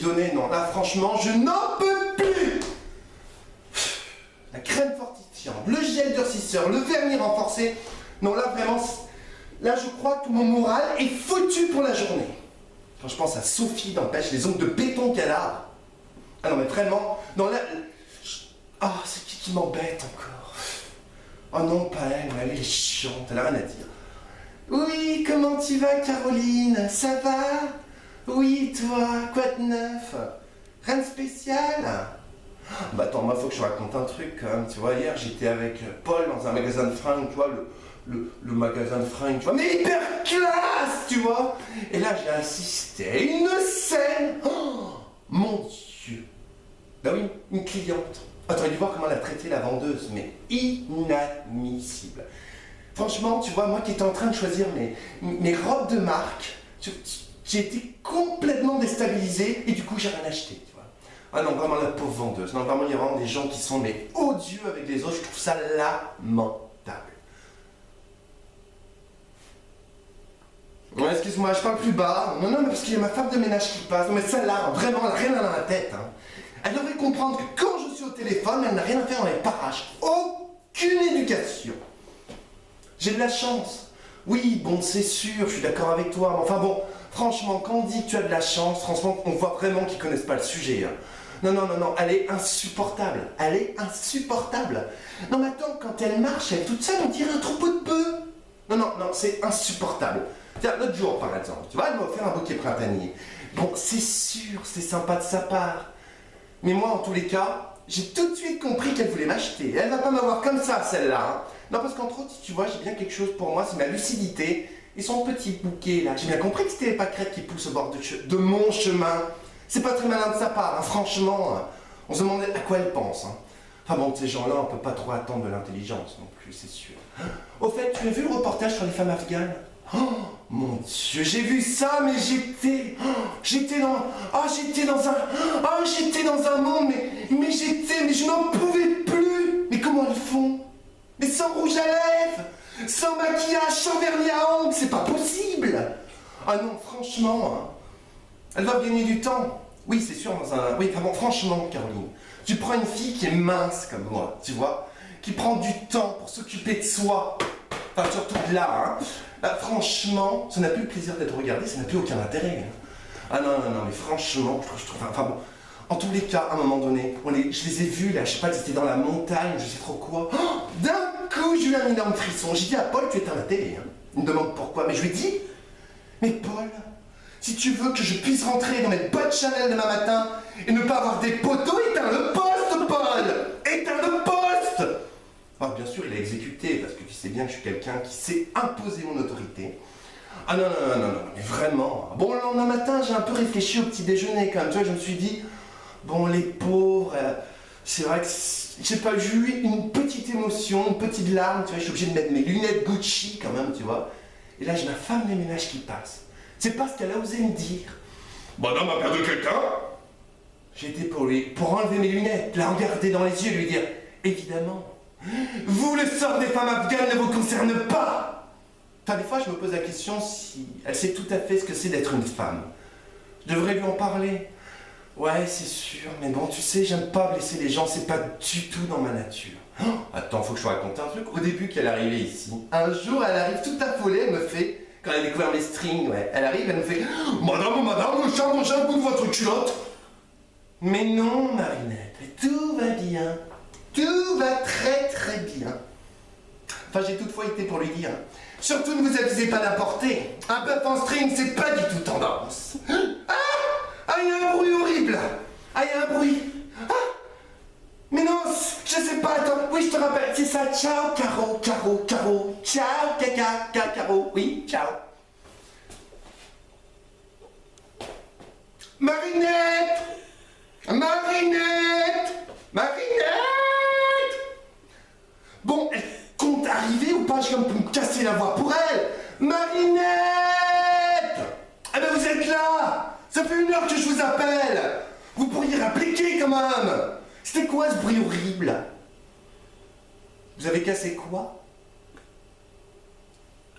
donné, non, là franchement, je n'en peux plus. La crème fortifiante, le gel durcisseur, le vernis renforcé. Non, là vraiment, là je crois que mon moral est foutu pour la journée. Quand je pense à Sophie, n'empêche, les ongles de béton qu'elle a. Ah non mais vraiment, non là... Ah, c'est qui m'embête encore? Oh non, pas elle, elle est chiante, elle a rien à dire. Oui, comment tu vas Caroline? Ça va? Oui, toi, quoi de neuf? Rien de spécial? Bah attends, moi faut que je raconte un truc quand même, tu vois, hier j'étais avec Paul dans un magasin de fringues, tu vois, le magasin de fringues, tu vois, mais hyper classe, tu vois. Et là j'ai assisté à une scène, oh, mon Dieu. Bah oui, une cliente. Ah, t'aurais dû voir comment elle a traité la vendeuse, mais inadmissible. Franchement, tu vois, moi qui étais en train de choisir mes robes de marque, j'ai été complètement déstabilisé et du coup j'ai rien acheté, tu vois. Ah non, vraiment la pauvre vendeuse. Non, vraiment, il y a vraiment des gens qui sont mais odieux avec les autres, je trouve ça lamentable. Ouais, excuse-moi, je parle plus bas. Non, mais parce qu'il y a ma femme de ménage qui passe. Non, mais celle-là, vraiment, elle n'a rien dans la tête. Hein. Elle devrait comprendre que quand je suis au téléphone, elle n'a rien à faire dans les parages. Aucune éducation. J'ai de la chance. Oui, bon, c'est sûr, je suis d'accord avec toi. Mais enfin bon, franchement, quand on dit que tu as de la chance, franchement, on voit vraiment qu'ils connaissent pas le sujet. Hein. Non, elle est insupportable. Elle est insupportable. Non, mais attends, quand elle marche, elle est toute seule, on dirait un troupeau de bœufs. Non, c'est insupportable. Tiens, l'autre jour, par exemple, tu vois, elle m'a offert un bouquet printanier. Bon, c'est sûr, c'est sympa de sa part. Mais moi, en tous les cas, j'ai tout de suite compris qu'elle voulait m'acheter. Elle va pas m'avoir comme ça, celle-là. Hein. Non, parce qu'entre autres, tu vois, j'ai bien quelque chose pour moi, c'est ma lucidité et son petit bouquet, là. J'ai bien compris que c'était les pâquerettes qui poussent au bord de mon chemin. C'est pas très malin de sa part, hein, franchement. Hein. On se demandait à quoi elle pense. Hein. Enfin bon, de ces gens-là, on peut pas trop attendre de l'intelligence non plus, c'est sûr. Au fait, tu as vu le reportage sur les femmes afghanes? Oh, mon Dieu, j'ai vu ça, mais j'étais dans un monde, mais je n'en pouvais plus. Mais comment elles font? Mais sans rouge à lèvres, sans maquillage, sans vernis à ongles, c'est pas possible. Ah non, franchement, hein, elles doivent gagner du temps. Oui, c'est sûr, oui, enfin bon, franchement, Caroline, tu prends une fille qui est mince comme moi, tu vois, qui prend du temps pour s'occuper de soi, enfin surtout de là, hein. Bah, franchement, ça n'a plus le plaisir d'être regardé, ça n'a plus aucun intérêt. Hein. Ah non, mais franchement, je trouve, enfin bon, en tous les cas, à un moment donné, je les ai vus, là, je sais pas, ils étaient dans la montagne, je sais trop quoi. Oh, d'un coup, j'ai eu un énorme frisson. J'ai dit à Paul, tu éteins la télé. Hein. Il me demande pourquoi, mais je lui ai dit, mais Paul, si tu veux que je puisse rentrer dans mes bottes Chanel demain matin et ne pas avoir des poteaux, éteins le poste, Paul. Éteins le poste. Ah, bien sûr, il a exécuté, parce que tu sais bien que je suis quelqu'un qui sait imposer mon autorité. Ah non, mais vraiment. Bon, le lendemain matin, j'ai un peu réfléchi au petit déjeuner quand même. Tu vois, je me suis dit, bon, les pauvres, c'est vrai que j'ai pas eu une petite émotion, une petite larme, tu vois, je suis obligé de mettre mes lunettes Gucci quand même, tu vois. Et là, j'ai ma femme de ménage qui passe. C'est pas ce qu'elle a osé me dire. Madame a perdu quelqu'un? J'ai été pour enlever mes lunettes, la regarder dans les yeux et lui dire, évidemment. Vous, le sort des femmes afghanes ne vous concerne pas. Enfin, des fois, je me pose la question si elle sait tout à fait ce que c'est d'être une femme. Je devrais lui en parler. Ouais, c'est sûr, mais bon, tu sais, j'aime pas blesser les gens, c'est pas du tout dans ma nature. Oh, attends, faut que je te raconte un truc. Au début qu'elle arrivait ici, un jour, elle arrive toute affolée, elle me fait, quand elle a découvert mes strings, ouais, elle arrive, elle me fait, Madame, j'ai un bout de votre culotte. Mais non, Marinette, tout va bien. Tout va très très bien. Enfin, j'ai toutefois été pour lui dire. Surtout ne vous avisez pas d'apporter. Un bœuf en string, c'est pas du tout tendance. Ah, il y a un bruit horrible. Ah, il y a un bruit. Ah, mais non, je sais pas, attends. Oui, je te rappelle, c'est ça. Ciao, Caro. Ciao, caca, Caro. Oui, ciao. Marinette. Bon, elle compte arriver ou pas? Je viens de me casser la voix pour elle. Marinette! Ah ben vous êtes là! Ça fait 1 heure que je vous appelle! Vous pourriez répliquer quand même! C'était quoi ce bruit horrible? Vous avez cassé quoi?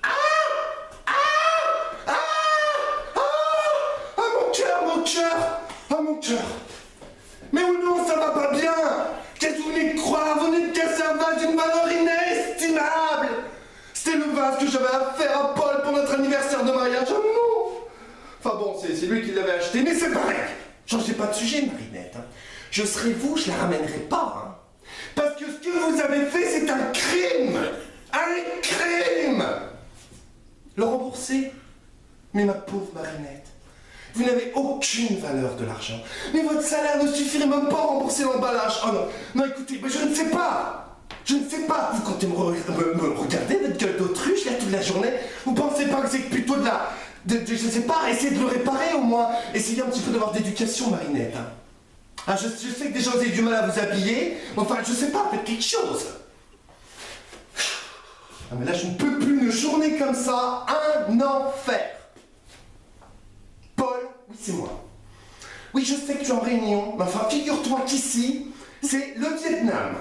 Ah, mon cœur! Ah, mon que j'avais affaire à Paul pour notre anniversaire de mariage. Oh non. Enfin bon, c'est lui qui l'avait acheté, mais c'est pareil. Changez pas de sujet, Marinette. Hein. Je serais vous, je la ramènerai pas. Hein. Parce que ce que vous avez fait, c'est un crime. Un crime. Le rembourser. Mais ma pauvre Marinette, vous n'avez aucune valeur de l'argent. Mais votre salaire ne suffirait même pas à rembourser l'emballage. Oh non, non écoutez, mais je ne sais pas. Je ne sais pas. Vous comptez me regarder, votre gueule d'autruche, là, toute la journée. Vous pensez pas que c'est plutôt de la... je sais pas, essayez de le réparer au moins. Essayez un petit peu d'avoir d'éducation, Marinette. Hein. Ah, je sais que des gens vous avez du mal à vous habiller. Enfin, je sais pas, faites quelque chose. Ah, mais là, je ne peux plus une journée comme ça. Un enfer. Paul, oui, c'est moi. Oui, je sais que tu es en réunion, mais enfin, figure-toi qu'ici, c'est le Vietnam.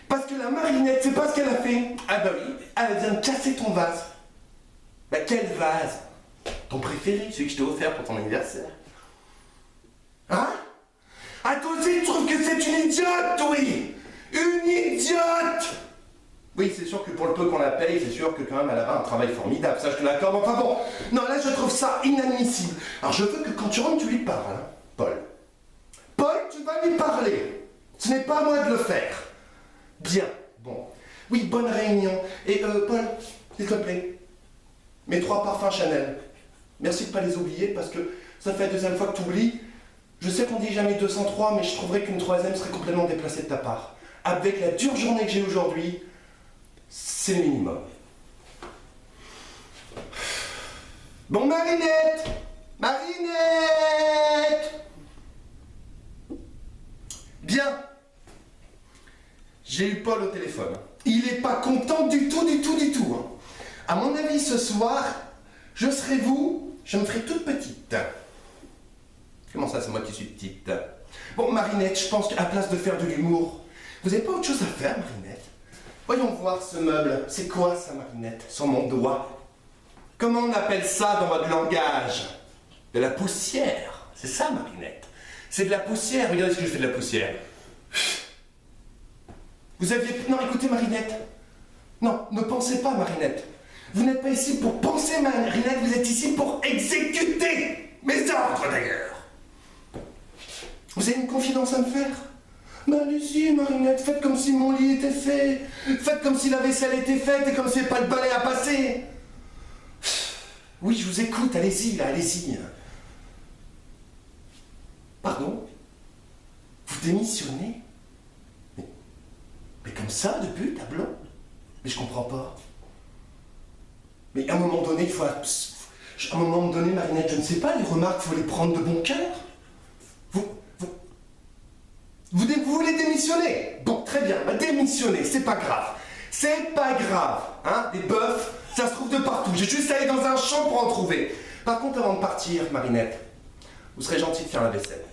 Parce que la Marinette, c'est pas ce qu'elle a fait. Ah bah oui, elle vient de casser ton vase. Bah quel vase? Ton préféré, celui que je t'ai offert pour ton anniversaire. Hein? Ah toi aussi, tu trouves que c'est une idiote, oui? Une idiote! Oui, c'est sûr que pour le peu qu'on la paye, c'est sûr que quand même elle a un travail formidable, ça je te l'accorde. Enfin bon, non, là je trouve ça inadmissible. Alors je veux que quand tu rentres, tu lui parles, hein, Paul. Paul, tu vas lui parler. Ce n'est pas à moi de le faire. Bien, bon. Oui, bonne réunion. Et Paul, s'il te plaît, mes 3 parfums Chanel. Merci de ne pas les oublier parce que ça fait la 2e fois que tu oublies. Je sais qu'on dit jamais 203, mais je trouverais qu'une 3e serait complètement déplacée de ta part. Avec la dure journée que j'ai aujourd'hui, c'est le minimum. Bon, Marinette! Marinette! Bien. J'ai eu Paul au téléphone. Il est pas content du tout. Hein. À mon avis, ce soir, je serai vous, je me ferai toute petite. Comment ça, c'est moi qui suis petite? Bon, Marinette, je pense qu'à place de faire de l'humour, vous n'avez pas autre chose à faire, Marinette? Voyons voir ce meuble. C'est quoi ça, Marinette? Sur mon doigt. Comment on appelle ça dans votre langage? De la poussière. C'est ça, Marinette. C'est de la poussière. Regardez ce que je fais de la poussière. Vous aviez... Non, écoutez, Marinette. Non, ne pensez pas, Marinette. Vous n'êtes pas ici pour penser, Marinette. Vous êtes ici pour exécuter mes ordres, d'ailleurs. Vous avez une confidence à me faire? Ben allez-y, Marinette, faites comme si mon lit était fait. Faites comme si la vaisselle était faite et comme s'il n'y avait pas de balai à passer. Oui, je vous écoute, allez-y, là, allez-y. Pardon? Vous démissionnez? Mais comme ça, de but, à blanc? Mais je comprends pas. Mais à un moment donné, il faut... À un moment donné, Marinette, je ne sais pas, les remarques, il faut les prendre de bon cœur. Vous voulez démissionner? Bon, très bien, bah démissionnez, c'est pas grave. C'est pas grave, hein, des bœufs, ça se trouve de partout. J'ai juste à aller dans un champ pour en trouver. Par contre, avant de partir, Marinette, vous serez gentil de faire la vaisselle.